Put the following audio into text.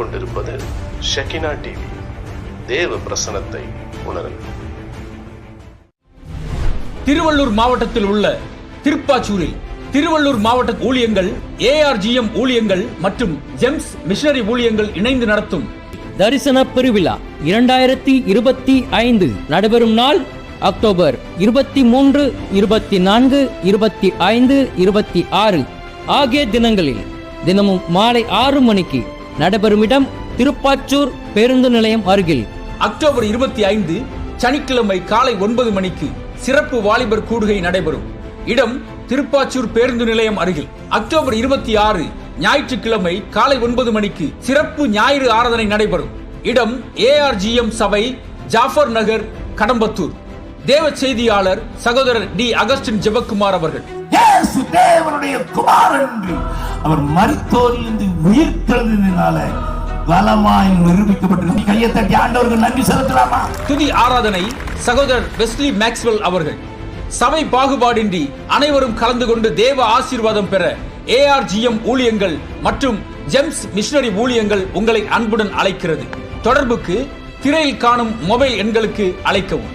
கொண்டிருப்பது ஷெகினா டிவி. தேவ பிரசன்னத்தை உணருங்கள். திருவள்ளூர் மாவட்டத்தில் உள்ள திருப்பாச்சூரில் திருவள்ளூர் மாவட்ட ஊழியங்கள், ARGM ஊழியங்கள் மற்றும் ஜெம்ஸ் மிஷனரி ஊழியங்கள் இணைந்து நடத்தும் தரிசன பெருவிழா 2025 நடைபெறும் நாள் அக்டோபர் 23, 24, 25, 26 ஆகிய தினங்களில் தினமும் மாலை 6 மணிக்கு நடைபெறும் இடம் திருப்பாச்சூர் பேருந்து நிலையம் அருகில். அக்டோபர் 25 சனிக்கிழமை காலை 9 மணிக்கு சிறப்பு வாலிபர் கூடுகை நடைபெறும் இடம் திருப்பாச்சூர் பேருந்து நிலையம் அருகில். அக்டோபர் 26 ஞாயிற்றுக்கிழமை காலை 9 மணிக்கு சிறப்பு ஞாயிறு ஆராதனை நடைபெறும் இடம் ARGM சபை, ஜாஃபர் நகர், கடம்பத்தூர். தேவ செய்தியாளர் சகோதரர் டி. அகஸ்டின் ஜெபக்குமார் அவர்கள். இயேசு தேவனுடைய குமாரன் என்று அவர் மரித்தோரிலிருந்து உயிர்த்தெழுந்ததினால பலமாய் நிரூபிக்கப்பட்டிருக்கிறது. கையை தட்டி ஆண்டவருக்கு நன்றி செலுத்தலாமா? துதி ஆராதனை சகோதரர் வெஸ்லி மேக்ஸ்வெல் அவர்கள். சபை பாகுபாடின்றி அனைவரும் கலந்து கொண்டு தேவ ஆசீர்வாதம் பெற ARGM ஊழியங்கள் மற்றும் ஜெம்ஸ் மிஷனரி ஊழியங்கள் உங்களை அன்புடன் அழைக்கிறது. தொடர்புக்கு திரையில் காணும் மொபைல் எண்களுக்கு அழைக்கவும்.